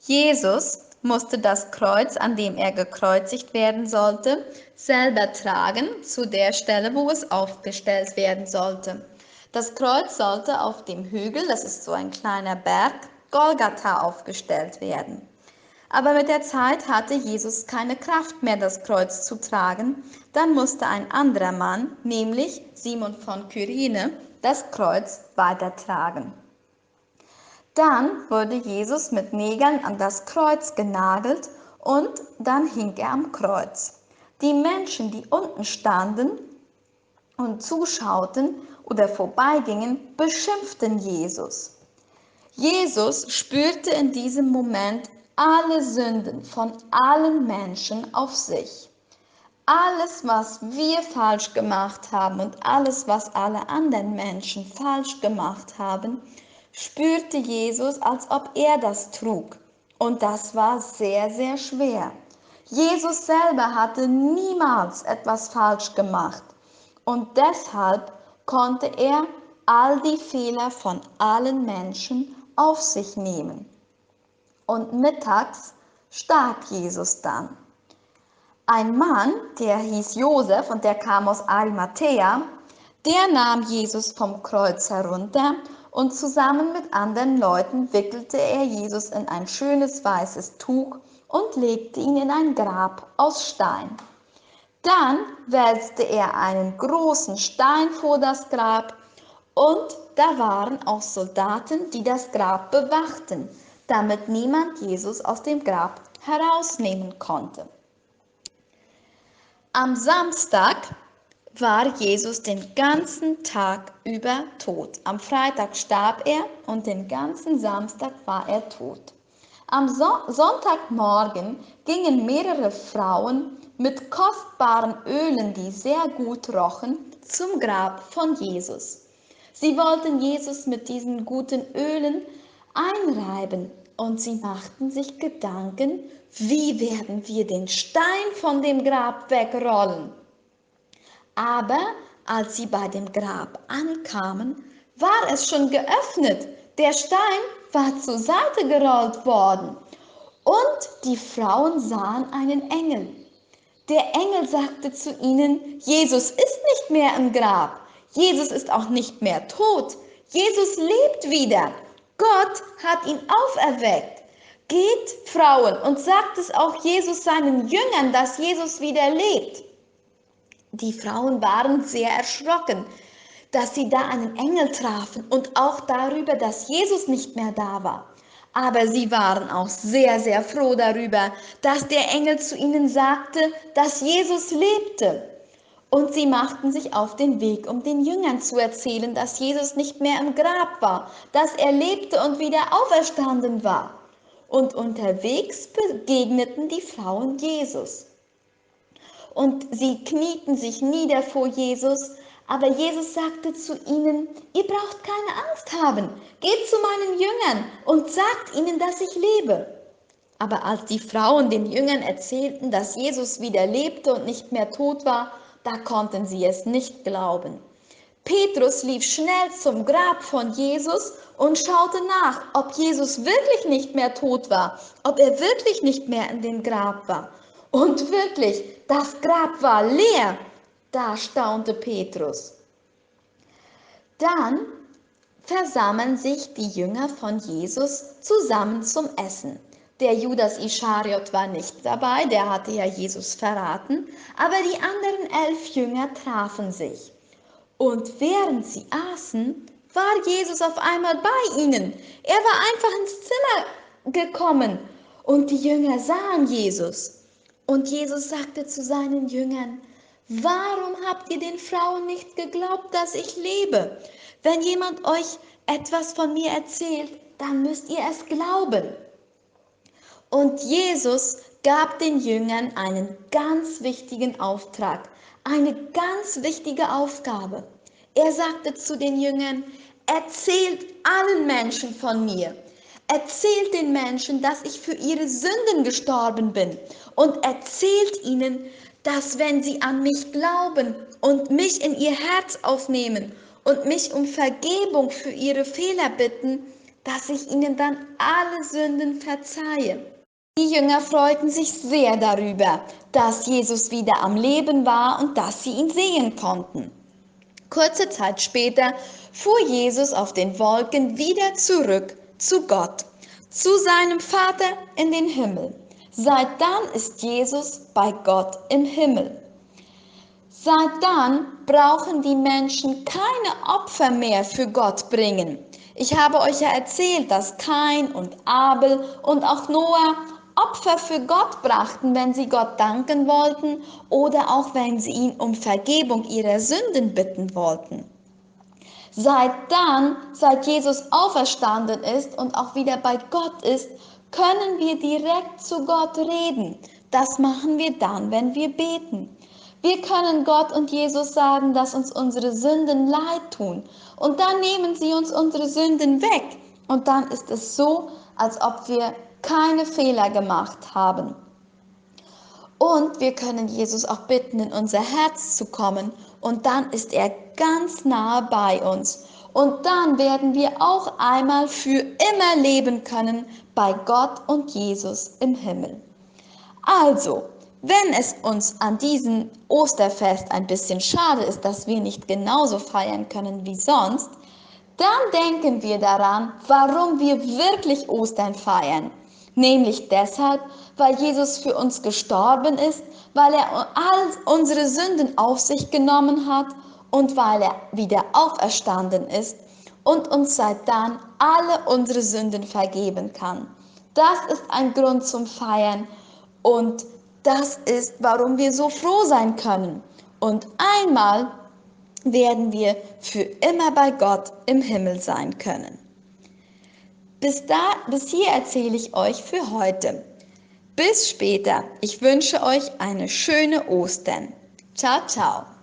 Jesus musste das Kreuz, an dem er gekreuzigt werden sollte, selber tragen, zu der Stelle, wo es aufgestellt werden sollte. Das Kreuz sollte auf dem Hügel, das ist so ein kleiner Berg, Golgatha aufgestellt werden. Aber mit der Zeit hatte Jesus keine Kraft mehr, das Kreuz zu tragen. Dann musste ein anderer Mann, nämlich Simon von Kyrene, das Kreuz weitertragen. Dann wurde Jesus mit Nägeln an das Kreuz genagelt und dann hing er am Kreuz. Die Menschen, die unten standen und zuschauten oder vorbeigingen, beschimpften Jesus. Jesus spürte in diesem Moment alle Sünden von allen Menschen auf sich. Alles, was wir falsch gemacht haben und alles, was alle anderen Menschen falsch gemacht haben, spürte Jesus, als ob er das trug. Und das war sehr, sehr schwer. Jesus selber hatte niemals etwas falsch gemacht. Und deshalb konnte er all die Fehler von allen Menschen auf sich nehmen. Und mittags starb Jesus dann. Ein Mann, der hieß Josef und der kam aus Arimathäa, der nahm Jesus vom Kreuz herunter und zusammen mit anderen Leuten wickelte er Jesus in ein schönes weißes Tuch und legte ihn in ein Grab aus Stein. Dann wälzte er einen großen Stein vor das Grab und da waren auch Soldaten, die das Grab bewachten, damit niemand Jesus aus dem Grab herausnehmen konnte. Am Samstag war Jesus den ganzen Tag über tot. Am Freitag starb er und den ganzen Samstag war er tot. Am Sonntagmorgen gingen mehrere Frauen mit kostbaren Ölen, die sehr gut rochen, zum Grab von Jesus. Sie wollten Jesus mit diesen guten Ölen einreiben und sie machten sich Gedanken, wie werden wir den Stein von dem Grab wegrollen? Aber als sie bei dem Grab ankamen, war es schon geöffnet. Der Stein war zur Seite gerollt worden. Und die Frauen sahen einen Engel. Der Engel sagte zu ihnen, Jesus ist nicht mehr im Grab. Jesus ist auch nicht mehr tot. Jesus lebt wieder. Gott hat ihn auferweckt. Geht, Frauen, und sagt es auch Jesus seinen Jüngern, dass Jesus wieder lebt. Die Frauen waren sehr erschrocken, dass sie da einen Engel trafen und auch darüber, dass Jesus nicht mehr da war. Aber sie waren auch sehr, sehr froh darüber, dass der Engel zu ihnen sagte, dass Jesus lebte. Und sie machten sich auf den Weg, um den Jüngern zu erzählen, dass Jesus nicht mehr im Grab war, dass er lebte und wieder auferstanden war. Und unterwegs begegneten die Frauen Jesus. Und sie knieten sich nieder vor Jesus, aber Jesus sagte zu ihnen, ihr braucht keine Angst haben, geht zu meinen Jüngern und sagt ihnen, dass ich lebe. Aber als die Frauen den Jüngern erzählten, dass Jesus wieder lebte und nicht mehr tot war, da konnten sie es nicht glauben. Petrus lief schnell zum Grab von Jesus und schaute nach, ob Jesus wirklich nicht mehr tot war, ob er wirklich nicht mehr in dem Grab war. Und wirklich, das Grab war leer. Da staunte Petrus. Dann versammeln sich die Jünger von Jesus zusammen zum Essen. Der Judas Ischariot war nicht dabei, der hatte ja Jesus verraten, aber die anderen 11 Jünger trafen sich. Und während sie aßen, war Jesus auf einmal bei ihnen. Er war einfach ins Zimmer gekommen und die Jünger sahen Jesus. Und Jesus sagte zu seinen Jüngern, warum habt ihr den Frauen nicht geglaubt, dass ich lebe? Wenn jemand euch etwas von mir erzählt, dann müsst ihr es glauben. Und Jesus gab den Jüngern einen ganz wichtigen Auftrag, eine ganz wichtige Aufgabe. Er sagte zu den Jüngern, erzählt allen Menschen von mir. Erzählt den Menschen, dass ich für ihre Sünden gestorben bin. Und erzählt ihnen, dass wenn sie an mich glauben und mich in ihr Herz aufnehmen und mich um Vergebung für ihre Fehler bitten, dass ich ihnen dann alle Sünden verzeihe. Die Jünger freuten sich sehr darüber, dass Jesus wieder am Leben war und dass sie ihn sehen konnten. Kurze Zeit später fuhr Jesus auf den Wolken wieder zurück zu Gott, zu seinem Vater in den Himmel. Seit dann ist Jesus bei Gott im Himmel. Seit dann brauchen die Menschen keine Opfer mehr für Gott bringen. Ich habe euch ja erzählt, dass Kain und Abel und auch Noah Opfer für Gott brachten, wenn sie Gott danken wollten oder auch wenn sie ihn um Vergebung ihrer Sünden bitten wollten. Seit Jesus auferstanden ist und auch wieder bei Gott ist, können wir direkt zu Gott reden. Das machen wir dann, wenn wir beten. Wir können Gott und Jesus sagen, dass uns unsere Sünden leid tun. Und dann nehmen sie uns unsere Sünden weg. Und dann ist es so, als ob wir keine Fehler gemacht haben. Und wir können Jesus auch bitten, in unser Herz zu kommen. Und dann ist er ganz nahe bei uns. Und dann werden wir auch einmal für immer leben können bei Gott und Jesus im Himmel. Also, wenn es uns an diesem Osterfest ein bisschen schade ist, dass wir nicht genauso feiern können wie sonst, dann denken wir daran, warum wir wirklich Ostern feiern. Nämlich deshalb, weil Jesus für uns gestorben ist, weil er all unsere Sünden auf sich genommen hat und weil er wieder auferstanden ist und uns seit dann alle unsere Sünden vergeben kann. Das ist ein Grund zum Feiern und das ist, warum wir so froh sein können. Und einmal werden wir für immer bei Gott im Himmel sein können. Bis hier erzähle ich euch für heute. Bis später. Ich wünsche euch eine schöne Ostern. Ciao, ciao.